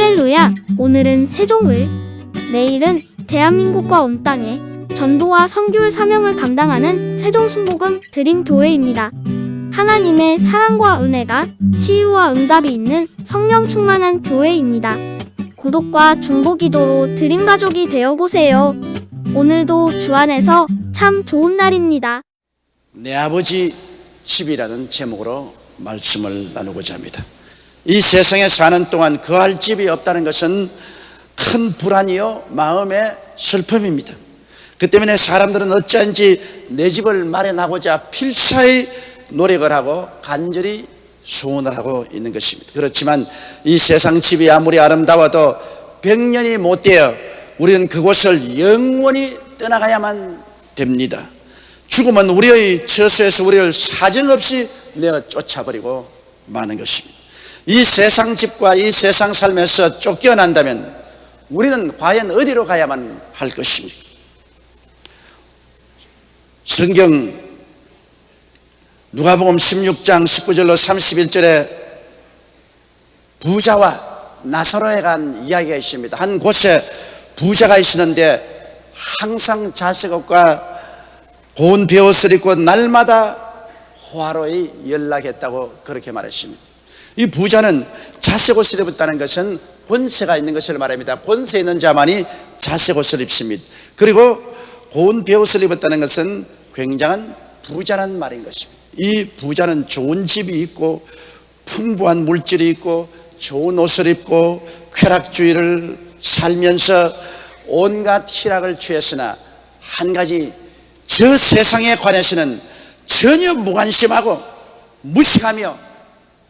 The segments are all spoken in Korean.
할렐루야! 오늘은 세종을, 내일은 대한민국과 온 땅에 전도와 선교의 사명을 감당하는 세종순복음 드림교회입니다. 하나님의 사랑과 은혜가 치유와 응답이 있는 성령 충만한 교회입니다. 구독과 중보기도로 드림가족이 되어보세요. 오늘도 주 안에서 참 좋은 날입니다. 내 아버지 집이라는 제목으로 말씀을 나누고자 합니다. 이 세상에 사는 동안 거할 집이 없다는 것은 큰 불안이요 마음의 슬픔입니다. 그 때문에 사람들은 어찌한지 내 집을 마련하고자 필사의 노력을 하고 간절히 소원을 하고 있는 것입니다. 그렇지만 이 세상 집이 아무리 아름다워도 100년이 못 되어 우리는 그곳을 영원히 떠나가야만 됩니다. 죽음은 우리의 처소에서 우리를 사정없이 내어 쫓아버리고 마는 것입니다. 이 세상 집과 이 세상 삶에서 쫓겨난다면 우리는 과연 어디로 가야만 할 것입니까? 성경 누가복음 16장 19절로 31절에 부자와 나사로에 간 이야기가 있습니다. 한 곳에 부자가 있었는데 항상 자색옷과 고운 베옷을 입고 날마다 호화로이 연락했다고 그렇게 말했습니다. 이 부자는 자색옷을 입었다는 것은 권세가 있는 것을 말합니다. 권세 있는 자만이 자색옷을 입습니다. 그리고 고운 베옷을 입었다는 것은 굉장한 부자란 말인 것입니다. 이 부자는 좋은 집이 있고 풍부한 물질이 있고 좋은 옷을 입고 쾌락주의를 살면서 온갖 희락을 취했으나 한 가지 저 세상에 관해서는 전혀 무관심하고 무식하며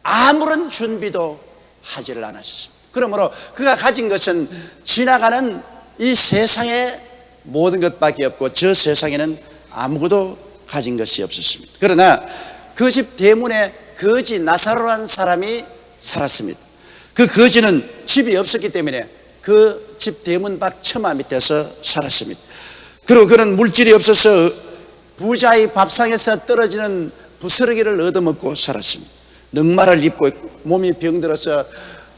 아무런 준비도 하지를 않았습니다. 그러므로 그가 가진 것은 지나가는 이 세상의 모든 것밖에 없고 저 세상에는 아무것도 가진 것이 없었습니다. 그러나 그 집 대문에 거지 나사로라는 사람이 살았습니다. 그 거지는 집이 없었기 때문에 그 집 대문 밖 처마 밑에서 살았습니다. 그리고 그는 물질이 없어서 부자의 밥상에서 떨어지는 부스러기를 얻어먹고 살았습니다. 넉마를 입고 있고 몸이 병들어서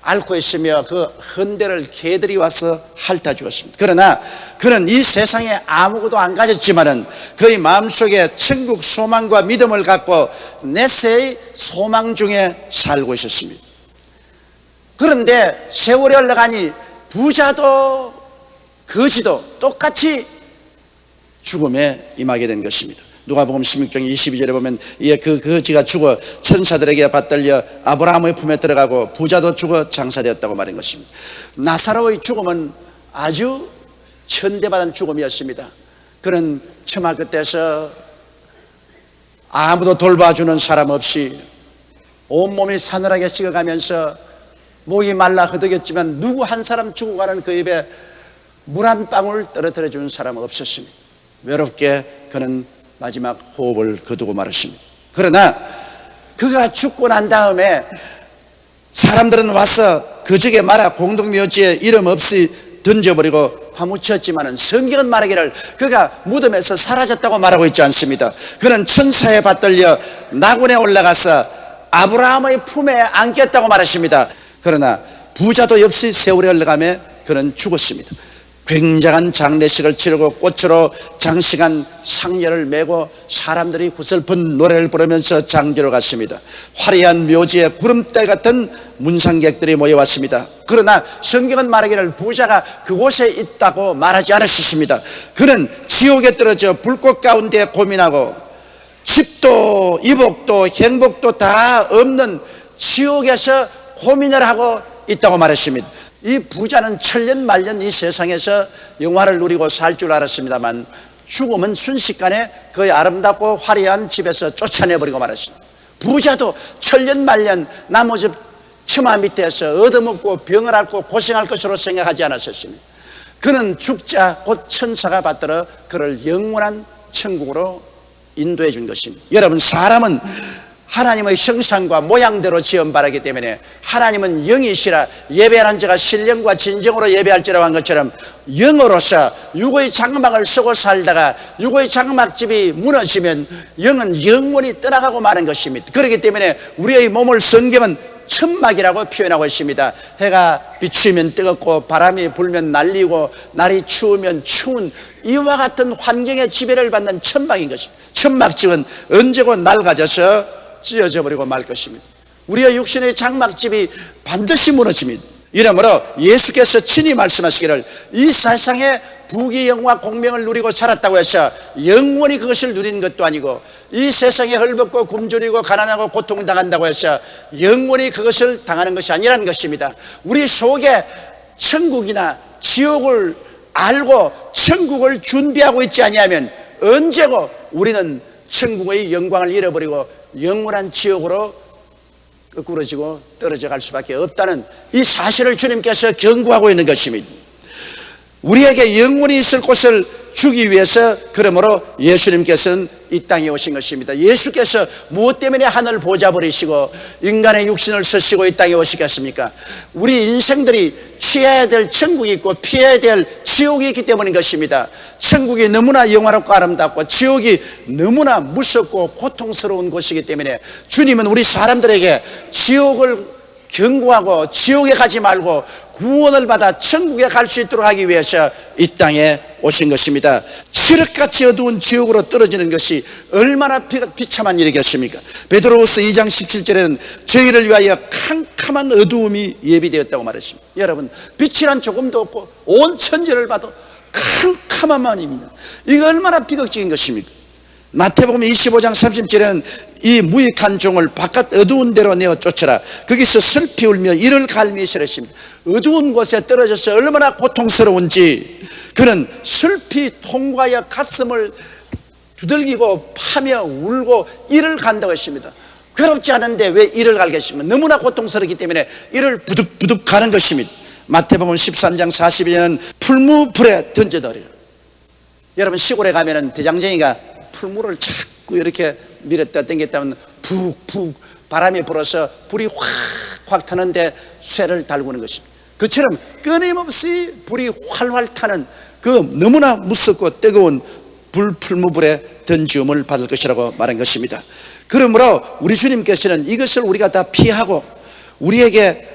앓고 있으며 그 헌대를 개들이 와서 핥아 주었습니다. 그러나 그는 이 세상에 아무것도 안 가졌지만은 그의 마음속에 천국 소망과 믿음을 갖고 내세의 소망 중에 살고 있었습니다. 그런데 세월이 흘러가니 부자도 거지도 똑같이 죽음에 임하게 된 것입니다. 누가복음 16장 22절에 보면 이에 그 거지가 죽어 천사들에게 받들려 아브라함의 품에 들어가고 부자도 죽어 장사되었다고 말한 것입니다. 나사로의 죽음은 아주 천대받은 죽음이었습니다. 그는 처마 끝에서 아무도 돌봐주는 사람 없이 온몸이 사늘하게 식어가면서 목이 말라 허덕였지만 누구 한 사람 죽어가는 그 입에 물 한 방울 떨어뜨려 주는 사람은 없었습니다. 외롭게 그는 마지막 호흡을 거두고 말았습니다. 그러나 그가 죽고 난 다음에 사람들은 와서 그저게 말아 공동묘지에 이름 없이 던져버리고 파묻혔지만은 성경은 말하기를 그가 무덤에서 사라졌다고 말하고 있지 않습니다. 그는 천사에 받들려 낙원에 올라가서 아브라함의 품에 안겼다고 말했습니다. 그러나 부자도 역시 세월이 흘러가며 그는 죽었습니다. 굉장한 장례식을 치르고 꽃으로 장식한 상녀를 메고 사람들이 구슬픈 노래를 부르면서 장지로 갔습니다. 화려한 묘지에 구름대 같은 문상객들이 모여왔습니다. 그러나 성경은 말하기를 부자가 그곳에 있다고 말하지 않으셨습니다. 그는 지옥에 떨어져 불꽃 가운데 고민하고 집도 이복도 행복도 다 없는 지옥에서 고민을 하고 있다고 말했습니다. 이 부자는 천년만년 이 세상에서 영화를 누리고 살 줄 알았습니다만 죽음은 순식간에 그 아름답고 화려한 집에서 쫓아내버리고 말았습니다. 부자도 천년만년 나무 집 처마 밑에서 얻어먹고 병을 앓고 고생할 것으로 생각하지 않았었습니다. 그는 죽자 곧 천사가 받들어 그를 영원한 천국으로 인도해 준 것입니다. 여러분, 사람은 하나님의 형상과 모양대로 지음바라기 때문에 하나님은 영이시라 예배하는 자가 신령과 진정으로 예배할지라고 한 것처럼 영으로서 육의 장막을 쓰고 살다가 육의 장막집이 무너지면 영은 영원히 떠나가고 마는 것입니다. 그렇기 때문에 우리의 몸을 성경은 천막이라고 표현하고 있습니다. 해가 비추면 뜨겁고 바람이 불면 날리고 날이 추우면 추운 이와 같은 환경의 지배를 받는 천막인 것입니다. 천막집은 언제고 낡아져서 찢어져 버리고 말 것입니다. 우리의 육신의 장막집이 반드시 무너집니다. 이러므로 예수께서 친히 말씀하시기를 이 세상에 부귀 영화 공명을 누리고 살았다고 해서 영원히 그것을 누리는 것도 아니고 이 세상에 헐벗고 굶주리고 가난하고 고통당한다고 해서 영원히 그것을 당하는 것이 아니라는 것입니다. 우리 속에 천국이나 지옥을 알고 천국을 준비하고 있지 아니하면 언제고 우리는 천국의 영광을 잃어버리고 영원한 지옥으로 거꾸러지고 떨어져 갈 수밖에 없다는 이 사실을 주님께서 경고하고 있는 것입니다. 우리에게 영원히 있을 곳을 주기 위해서 그러므로 예수님께서는 이 땅에 오신 것입니다. 예수께서 무엇 때문에 하늘 보좌 버리시고 인간의 육신을 쓰시고 이 땅에 오시겠습니까? 우리 인생들이 취해야 될 천국이 있고 피해야 될 지옥이 있기 때문인 것입니다. 천국이 너무나 영화롭고 아름답고 지옥이 너무나 무섭고 고통스러운 곳이기 때문에 주님은 우리 사람들에게 지옥을 경고하고 지옥에 가지 말고 구원을 받아 천국에 갈 수 있도록 하기 위해서 이 땅에 오신 것입니다. 칠흑같이 어두운 지옥으로 떨어지는 것이 얼마나 비참한 일이겠습니까? 베드로후서 2장 17절에는 저희를 위하여 캄캄한 어두움이 예비되었다고 말했습니다. 여러분, 빛이란 조금도 없고 온 천지를 봐도 캄캄함만입니다. 이거 얼마나 비극적인 것입니까? 마태복음 25장 30절에는 이 무익한 종을 바깥 어두운 데로 내어 쫓아라. 거기서 슬피 울며 이를 갈미 시랬습니다. 어두운 곳에 떨어져서 얼마나 고통스러운지 그는 슬피 통과하여 가슴을 두들기고 파며 울고 이를 간다고 했습니다. 괴롭지 않은데 왜 이를 갈겠습니까? 너무나 고통스럽기 때문에 이를 부득부득 가는 것입니다. 마태복음 13장 42절에는 풀무불에 던져버리라. 여러분, 시골에 가면은 대장쟁이가 풀무를 자꾸 이렇게 밀었다 당겼다 하면 푹푹 바람이 불어서 불이 확확 타는데 쇠를 달구는 것입니다. 그처럼 끊임없이 불이 활활 타는 그 너무나 무섭고 뜨거운 풀무불에 던지움을 받을 것이라고 말한 것입니다. 그러므로 우리 주님께서는 이것을 우리가 다 피하고 우리에게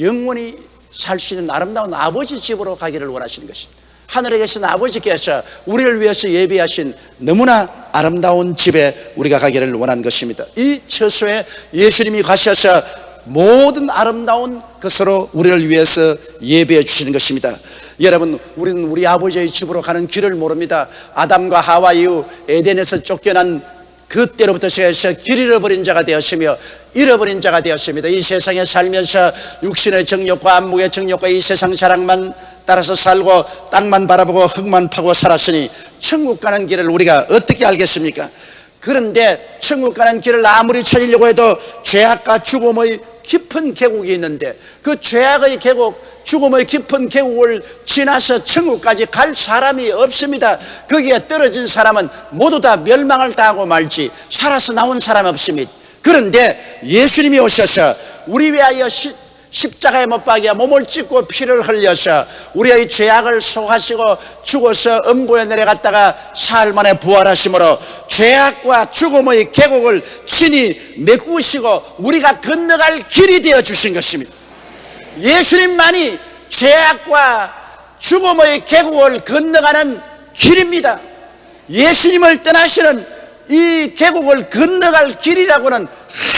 영원히 살 수 있는 아름다운 아버지 집으로 가기를 원하시는 것입니다. 하늘에 계신 아버지께서 우리를 위해서 예비하신 너무나 아름다운 집에 우리가 가기를 원하는 것입니다. 이 처소에 예수님이 가셔서 모든 아름다운 것으로 우리를 위해서 예비해 주시는 것입니다. 여러분, 우리는 우리 아버지의 집으로 가는 길을 모릅니다. 아담과 하와 이후 에덴에서 쫓겨난 그때로부터 시작해서 길 잃어버린 자가 되었으며 잃어버린 자가 되었습니다. 이 세상에 살면서 육신의 정욕과 안목의 정욕과 이 세상 자랑만 따라서 살고 땅만 바라보고 흙만 파고 살았으니 천국 가는 길을 우리가 어떻게 알겠습니까? 그런데 천국 가는 길을 아무리 찾으려고 해도 죄악과 죽음의 깊은 계곡이 있는데 그 죄악의 계곡, 죽음의 깊은 계곡을 지나서 천국까지 갈 사람이 없습니다. 거기에 떨어진 사람은 모두 다 멸망을 당하고 말지 살아서 나온 사람 없습니다. 그런데 예수님이 오셔서 우리 위하여 십자가에 못 박여 몸을 찢고 피를 흘려서 우리의 죄악을 속하시고 죽어서 음부에 내려갔다가 사흘 만에 부활하심으로 죄악과 죽음의 계곡을 친히 메꾸시고 우리가 건너갈 길이 되어 주신 것입니다. 예수님만이 죄악과 죽음의 계곡을 건너가는 길입니다. 예수님을 떠나시는 이 계곡을 건너갈 길이라고는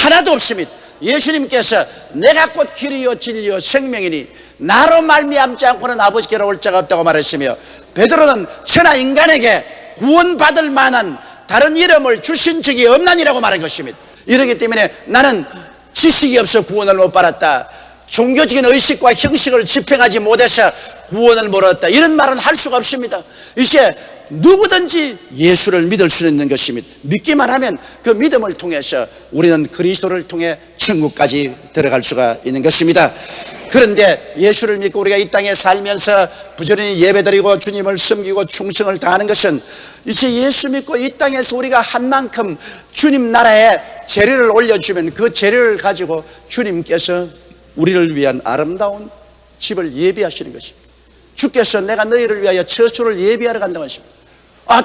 하나도 없습니다. 예수님께서 내가 곧 길이요 진리요 생명이니 나로 말미암지 않고는 아버지께로 올 자가 없다고 말했으며 베드로는 천하 인간에게 구원받을 만한 다른 이름을 주신 적이 없나니라고 말한 것입니다. 이렇기 때문에 나는 지식이 없어 구원을 못 받았다, 종교적인 의식과 형식을 집행하지 못해서 구원을 못 얻었다, 이런 말은 할 수가 없습니다. 이제 누구든지 예수를 믿을 수 있는 것입니다. 믿기만 하면 그 믿음을 통해서 우리는 그리스도를 통해 천국까지 들어갈 수가 있는 것입니다. 그런데 예수를 믿고 우리가 이 땅에 살면서 부지런히 예배드리고 주님을 섬기고 충성을 다하는 것은 이제 예수 믿고 이 땅에서 우리가 한 만큼 주님 나라에 재료를 올려주면 그 재료를 가지고 주님께서 우리를 위한 아름다운 집을 예비하시는 것입니다. 주께서 내가 너희를 위하여 처소를 예비하러 간다고 하십니다.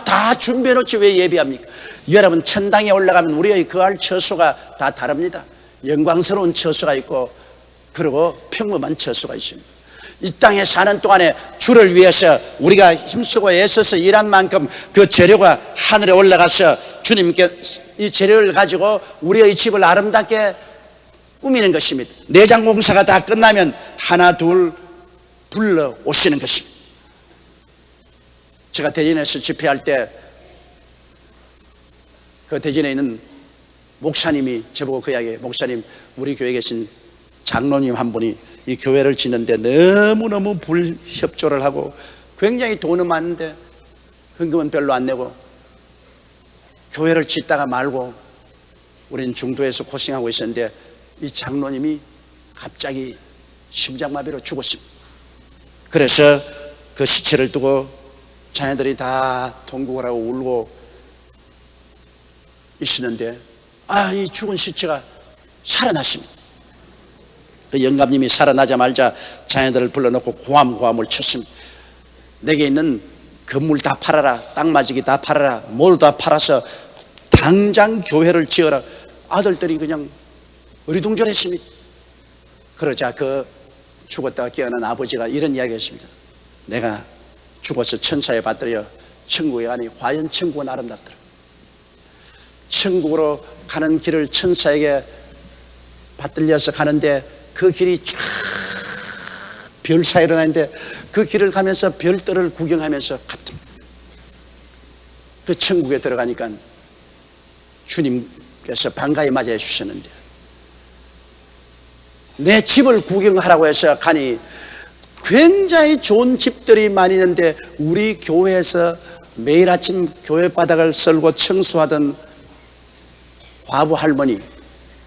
다 준비해놓지 왜 예비합니까? 여러분, 천당에 올라가면 우리의 거할 처소가 다 다릅니다. 영광스러운 처소가 있고 그리고 평범한 처소가 있습니다. 이 땅에 사는 동안에 주를 위해서 우리가 힘쓰고 애써서 일한 만큼 그 재료가 하늘에 올라가서 주님께 이 재료를 가지고 우리의 집을 아름답게 꾸미는 것입니다. 내장 공사가 다 끝나면 하나 둘 불러 오시는 것입니다. 제가 대전에서 집회할 때 그 대전에 있는 목사님이 저보고 그 이야기해요. 목사님, 우리 교회에 계신 장로님 한 분이 이 교회를 짓는데 너무너무 불협조를 하고 굉장히 돈은 많은데 헌금은 별로 안 내고 교회를 짓다가 말고 우리는 중도에서 고생하고 있었는데 이 장로님이 갑자기 심장마비로 죽었습니다. 그래서 그 시체를 두고 자녀들이 다 통곡을 하고 울고 있었는데 이 죽은 시체가 살아났습니다. 그 영감님이 살아나자마자 자녀들을 불러놓고 고함을 쳤습니다. 내게 있는 건물 다 팔아라, 땅마지기 다 팔아라, 모두 다 팔아서 당장 교회를 지어라. 아들들이 그냥 어리둥절했습니다. 그러자 그 죽었다가 깨어난 아버지가 이런 이야기를 했습니다. 내가 죽어서 천사에 받들여 천국에 가니 과연 천국은 아름답더라. 천국으로 가는 길을 천사에게 받들려서 가는데 그 길이 쫙 별 사이로 나는데 그 길을 가면서 별들을 구경하면서 갔던 그 천국에 들어가니까 주님께서 반가이 맞이해 주셨는데 내 집을 구경하라고 해서 가니 굉장히 좋은 집들이 많이 있는데 우리 교회에서 매일 아침 교회 바닥을 썰고 청소하던 과부 할머니,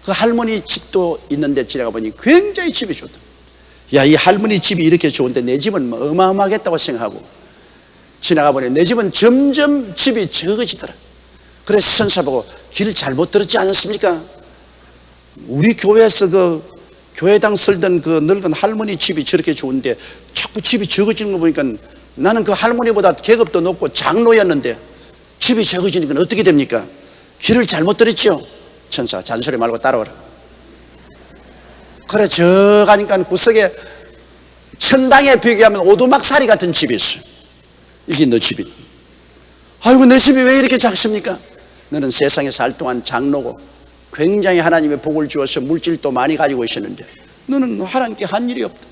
그 할머니 집도 있는데 지나가 보니 굉장히 집이 좋다. 야, 이 할머니 집이 이렇게 좋은데 내 집은 어마어마하겠다고 생각하고 지나가 보니 내 집은 점점 집이 적어지더라. 그래서 천사 보고 길 잘못 들었지 않았습니까? 우리 교회에서 그 교회당 설던 그 늙은 할머니 집이 저렇게 좋은데 자꾸 집이 적어지는 거 보니까 나는 그 할머니보다 계급도 높고 장로였는데 집이 적어지니까 어떻게 됩니까? 길을 잘못 들었죠. 천사 잔소리 말고 따라오라. 그래 저 가니까 구석에 천당에 비교하면 오두막살이 같은 집이 있어. 이게 너 집이니? 아이고 내 집이 왜 이렇게 작습니까? 너는 세상에 살 동안 장로고 굉장히 하나님의 복을 주어서 물질도 많이 가지고 있었는데 너는 하나님께 한 일이 없다.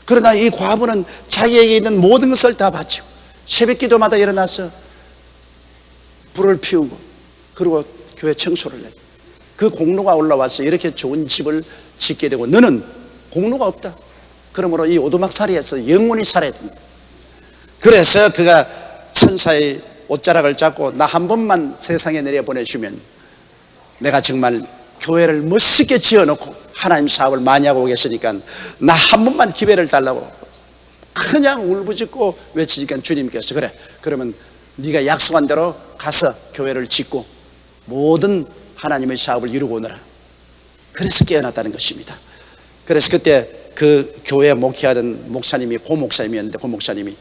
그러나 이 과부는 자기에게 있는 모든 것을 다 바치고 새벽 기도마다 일어나서 불을 피우고 그리고 교회 청소를 해. 그 공로가 올라와서 이렇게 좋은 집을 짓게 되고 너는 공로가 없다. 그러므로 이 오두막살이에서 영원히 살아야 된다. 그래서 그가 천사의 옷자락을 잡고 나 한 번만 세상에 내려보내주면 내가 정말 교회를 멋있게 지어놓고 하나님 사업을 많이 하고 오겠으니까 나 한 번만 기회를 달라고 그냥 울부짖고 외치니까 주님께서 그래 그러면 네가 약속한 대로 가서 교회를 짓고 모든 하나님의 사업을 이루고 오너라. 그래서 깨어났다는 것입니다. 그래서 그때 그 교회 목회하던 목사님이 고 목사님이었는데 고 목사님이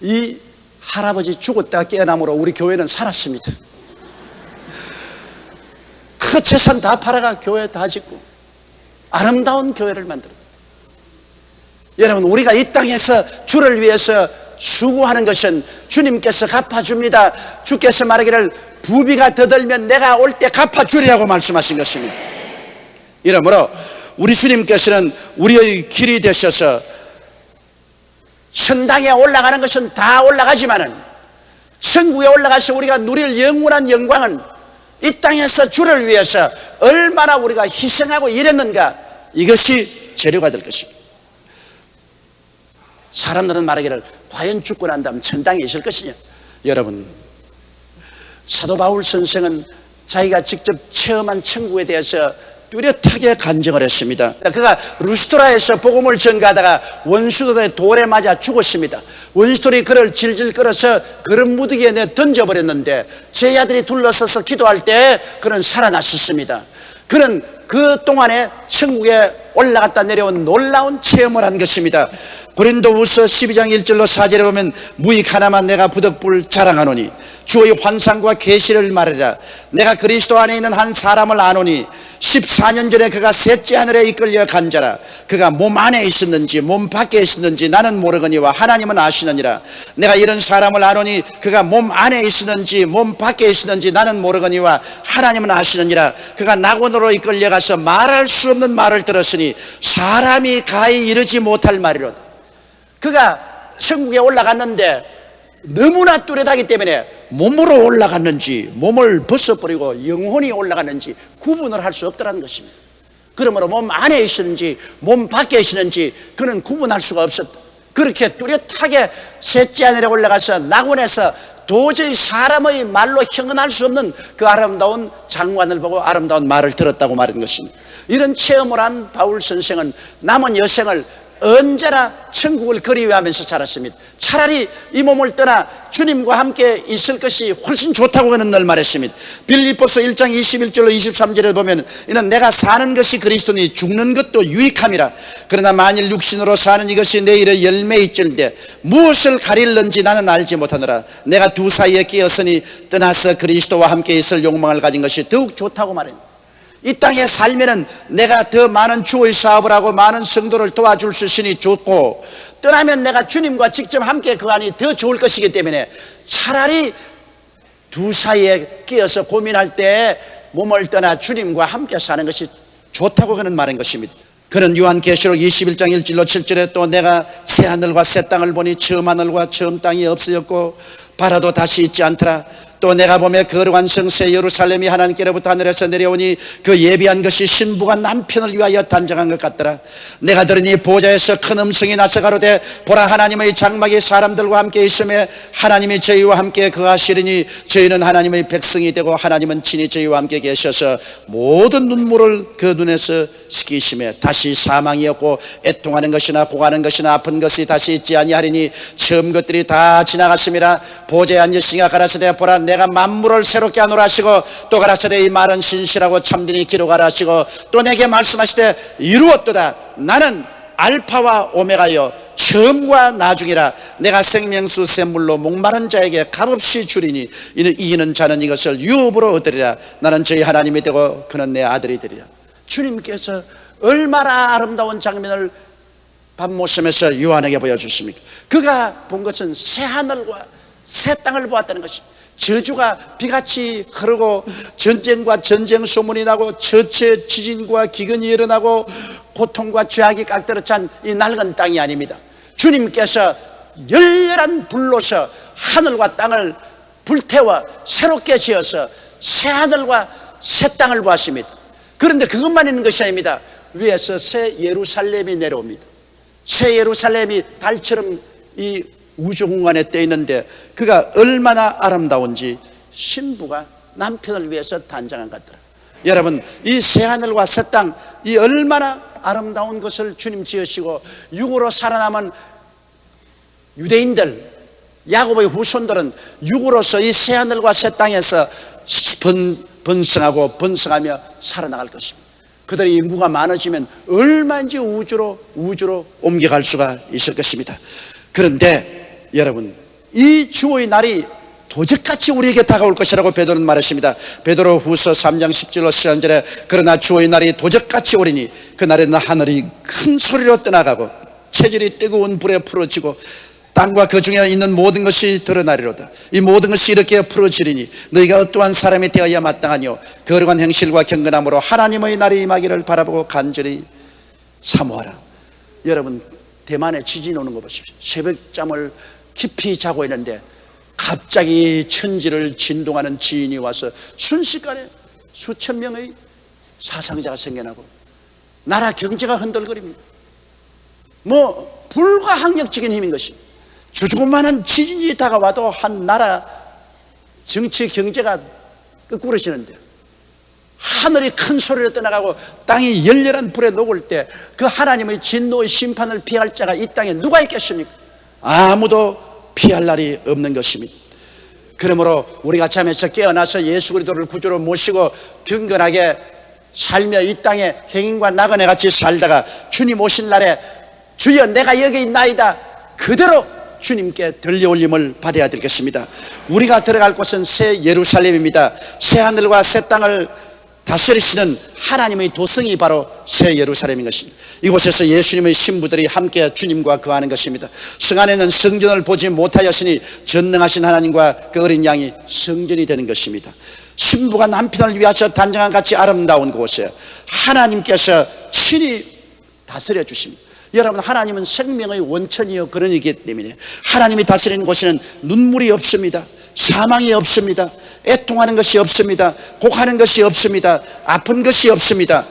이 할아버지 죽었다가 깨어남으로 우리 교회는 살았습니다. 그 재산 다 팔아가 교회 다 짓고 아름다운 교회를 만들어. 여러분 우리가 이 땅에서 주를 위해서 수고하는 것은 주님께서 갚아줍니다. 주께서 말하기를 부비가 더 들면 내가 올 때 갚아주리라고 말씀하신 것입니다. 이러므로 우리 주님께서는 우리의 길이 되셔서 천당에 올라가는 것은 다 올라가지만은 천국에 올라가서 우리가 누릴 영원한 영광은 이 땅에서 주를 위해서 얼마나 우리가 희생하고 일했는가 이것이 재료가 될 것입니다. 사람들은 말하기를 과연 죽고 난 다음 천당에 있을 것이냐. 여러분 사도 바울 선생은 자기가 직접 체험한 천국에 대해서 뚜렷하게 간증을 했습니다. 그가 루스트라에서 복음을 전가하다가 원수들의 돌에 맞아 죽었습니다. 원수들이 그를 질질 끌어서 그런 무더기에 내 던져버렸는데 제자들이 둘러서서 기도할 때 그는 살아났었습니다. 그는 그 동안에 천국에 올라갔다 내려온 놀라운 체험을 한 것입니다. 고린도후서 12장 1절로 4절에 보면 무익 하나만 내가 부득불 자랑하노니 주의 환상과 계시를 말하리라. 내가 그리스도 안에 있는 한 사람을 아노니 14년 전에 그가 셋째 하늘에 이끌려 간 자라. 그가 몸 안에 있었는지 몸 밖에 있었는지 나는 모르거니와 하나님은 아시느니라. 내가 이런 사람을 아노니 그가 몸 안에 있었는지 몸 밖에 있었는지 나는 모르거니와 하나님은 아시느니라. 그가 낙원으로 이끌려가서 말할 수 없는 말을 들었으니 사람이 가히 이르지 못할 말이로다. 그가 천국에 올라갔는데 너무나 뚜렷하기 때문에 몸으로 올라갔는지 몸을 벗어버리고 영혼이 올라갔는지 구분을 할 수 없더라는 것입니다. 그러므로 몸 안에 있었는지 몸 밖에 있었는지 그는 구분할 수가 없었다. 그렇게 뚜렷하게 셋째 하늘에 올라가서 낙원에서 도저히 사람의 말로 형언할 수 없는 그 아름다운 장관을 보고 아름다운 말을 들었다고 말한 것입니다. 이런 체험을 한 바울 선생은 남은 여생을 언제나 천국을 그리워하면서 살았습니다. 차라리 이 몸을 떠나 주님과 함께 있을 것이 훨씬 좋다고 그는 늘 말했습니다. 빌립보서 1장 21절로 23절에 보면 이는 내가 사는 것이 그리스도니 죽는 것도 유익함이라. 그러나 만일 육신으로 사는 이것이 내 일의 열매일진데 무엇을 가릴는지 나는 알지 못하노라. 내가 두 사이에 끼었으니 떠나서 그리스도와 함께 있을 욕망을 가진 것이 더욱 좋다고 말합니다. 이 땅에 살면은 내가 더 많은 주의 사업을 하고 많은 성도를 도와줄 수 있으니 좋고, 떠나면 내가 주님과 직접 함께 그 안이 더 좋을 것이기 때문에 차라리 두 사이에 끼어서 고민할 때 몸을 떠나 주님과 함께 사는 것이 좋다고 그는 말한 것입니다. 그는 요한계시록 21장 1절로 7절에 또 내가 새 하늘과 새 땅을 보니 처음 하늘과 처음 땅이 없어졌고 바다도 다시 있지 않더라. 또 내가 보며 거룩한 성새 예루살렘이 하나님께로부터 하늘에서 내려오니 그 예비한 것이 신부가 남편을 위하여 단장한 것 같더라. 내가 들으니 보좌에서 큰 음성이 나서 가로되 보라 하나님의 장막이 사람들과 함께 있으며 하나님이 저희와 함께 거하시리니 저희는 하나님의 백성이 되고 하나님은 친히 저희와 함께 계셔서 모든 눈물을 그 눈에서 씻기시며 다시 사망이 없고 애통하는 것이나 고하는 것이나 아픈 것이 다시 있지 아니하리니 처음 것들이 다 지나갔음이라. 보좌에 앉으시니가 가라사대 보라 내가 만물을 새롭게 하노라 하시고 또 가라사대 이 말은 신실하고 참되니 기록하라 하시고 또 내게 말씀하시되 이루었도다. 나는 알파와 오메가여 처음과 나중이라. 내가 생명수 샘물로 목마른 자에게 값없이 주리니 이기는 자는 이것을 유업으로 얻으리라. 나는 저희 하나님이 되고 그는 내 아들이 되리라. 주님께서 얼마나 아름다운 장면을 밤모섬에서 요한에게 보여주십니까? 그가 본 것은 새 하늘과 새 땅을 보았다는 것입니다. 저주가 비같이 흐르고 전쟁과 전쟁 소문이 나고 처체 지진과 기근이 일어나고 고통과 죄악이 깍들어 찬 이 낡은 땅이 아닙니다. 주님께서 열렬한 불로서 하늘과 땅을 불태워 새롭게 지어서 새 하늘과 새 땅을 보았습니다. 그런데 그것만 있는 것이 아닙니다. 위에서 새 예루살렘이 내려옵니다. 새 예루살렘이 달처럼 이 우주 공간에 떠 있는데 그가 얼마나 아름다운지 신부가 남편을 위해서 단장한 것 같더라. 여러분, 이 새하늘과 새 땅, 이 얼마나 아름다운 것을 주님 지으시고 육으로 살아남은 유대인들, 야곱의 후손들은 육으로서 이 새하늘과 새 땅에서 번성하며 살아나갈 것입니다. 그들의 인구가 많아지면 얼마인지 우주로 옮겨갈 수가 있을 것입니다. 그런데 여러분, 이 주의 날이 도적같이 우리에게 다가올 것이라고 베드로는 말했습니다. 베드로 후서 3장 10절로 13절에 그러나 주의 날이 도적같이 오리니 그날에는 하늘이 큰 소리로 떠나가고 체질이 뜨거운 불에 풀어지고 땅과 그 중에 있는 모든 것이 드러나리로다. 이 모든 것이 이렇게 풀어지리니 너희가 어떠한 사람이 되어야 마땅하뇨. 거룩한 행실과 경건함으로 하나님의 날이 임하기를 바라보고 간절히 사모하라. 여러분, 대만에 지진이 오는 거 보십시오. 새벽잠을 깊이 자고 있는데 갑자기 천지를 진동하는 지진이 와서 순식간에 수천 명의 사상자가 생겨나고 나라 경제가 흔들거립니다. 불가항력적인 힘인 것입니다. 조그마한 지진이 다가와도 한 나라 정치 경제가 끄꾸러지는데 하늘이 큰 소리로 떠나가고 땅이 열렬한 불에 녹을 때 그 하나님의 진노의 심판을 피할 자가 이 땅에 누가 있겠습니까? 아무도 피할 날이 없는 것입니다. 그러므로 우리가 잠에서 깨어나서 예수 그리스도를 구주로 모시고 경건하게 살며 이 땅에 행인과 나그네 같이 살다가 주님 오신 날에 주여 내가 여기 있나이다 그대로 주님께 들려올림을 받아야 될 것입니다. 우리가 들어갈 곳은 새 예루살렘입니다. 새 하늘과 새 땅을 다스리시는 하나님의 도성이 바로 새 예루살렘인 것입니다. 이곳에서 예수님의 신부들이 함께 주님과 거하는 것입니다. 성 안에는 성전을 보지 못하였으니 전능하신 하나님과 그 어린 양이 성전이 되는 것입니다. 신부가 남편을 위하여 단장한 같이 아름다운 곳에 하나님께서 친히 다스려 주십니다. 여러분, 하나님은 생명의 원천이요 근원이기 때문에 하나님이 다스리는 곳에는 눈물이 없습니다. 사망이 없습니다. 애통하는 것이 없습니다. 곡하는 것이 없습니다. 아픈 것이 없습니다.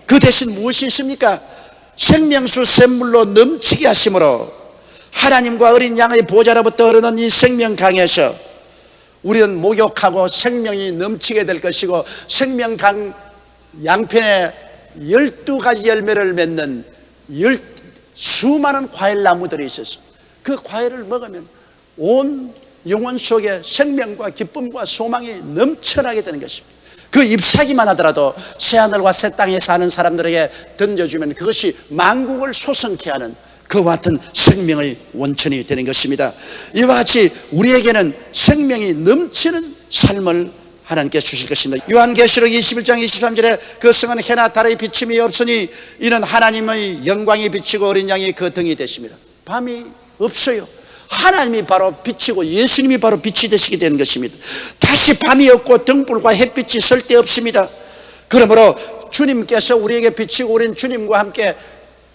그 대신 무엇이 있습니까? 생명수 샘물로 넘치게 하심으로 하나님과 어린 양의 보좌로부터 흐르는 이 생명강에서 우리는 목욕하고 생명이 넘치게 될 것이고, 생명강 양편에 12가지 열매를 맺는 수많은 과일나무들이 있어서 그 과일을 먹으면 온 영혼 속에 생명과 기쁨과 소망이 넘쳐나게 되는 것입니다. 그 잎사귀만 하더라도 새하늘과 새 땅에 사는 사람들에게 던져주면 그것이 만국을 소성케 하는 그와 같은 생명의 원천이 되는 것입니다. 이와 같이 우리에게는 생명이 넘치는 삶을 하나님께 주실 것입니다. 요한계시록 21장 23절에 그 성은 해나 달의 비침이 없으니 이는 하나님의 영광이 비치고 어린 양이 그 등이 되십니다. 밤이 없어요. 하나님이 바로 빛이고 예수님이 바로 빛이 되시게 되는 것입니다. 다시 밤이 없고 등불과 햇빛이 쓸데없습니다. 그러므로 주님께서 우리에게 비치고 우리는 주님과 함께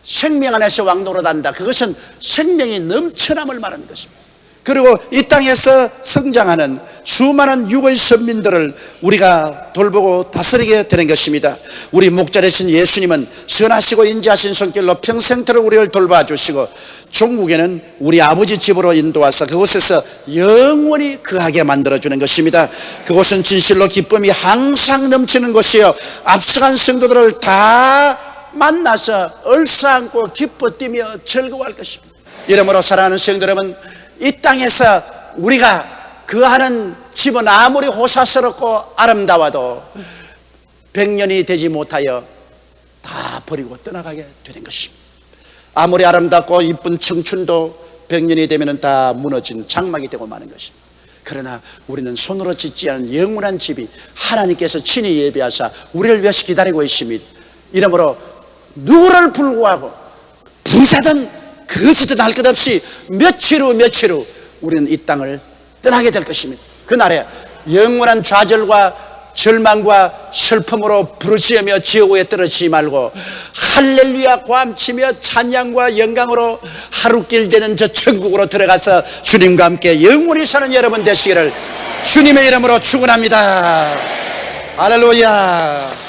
생명 안에서 왕노릇한다. 그것은 생명이 넘쳐남을 말하는 것입니다. 그리고 이 땅에서 성장하는 수많은 육의 선민들을 우리가 돌보고 다스리게 되는 것입니다. 우리 목자 되신 예수님은 선하시고 인자하신 손길로 평생토록 우리를 돌봐주시고 종국에는 우리 아버지 집으로 인도하사 그곳에서 영원히 거하게 만들어주는 것입니다. 그곳은 진실로 기쁨이 항상 넘치는 곳이요 앞서간 성도들을 다 만나서 얼싸안고 기뻐 뛰며 즐거워할 것입니다. 이러므로 사랑하는 성도 여러분, 이 땅에서 우리가 거하는 집은 아무리 호사스럽고 아름다워도 100년이 되지 못하여 다 버리고 떠나가게 되는 것입니다. 아무리 아름답고 이쁜 청춘도 100년이 되면 다 무너진 장막이 되고 마는 것입니다. 그러나 우리는 손으로 짓지 않은 영원한 집이 하나님께서 친히 예비하사 우리를 위해서 기다리고 있습니다. 이러므로 누구를 불구하고 부자든 거지든 할 것 없이 며칠 후 우리는 이 땅을 떠나게 될 것입니다. 그날에 영원한 좌절과 절망과 슬픔으로 부르짖으며 지옥에 떨어지지 말고 할렐루야 고함치며 찬양과 영광으로 하루길 되는 저 천국으로 들어가서 주님과 함께 영원히 사는 여러분 되시기를 주님의 이름으로 축원합니다. 할렐루야.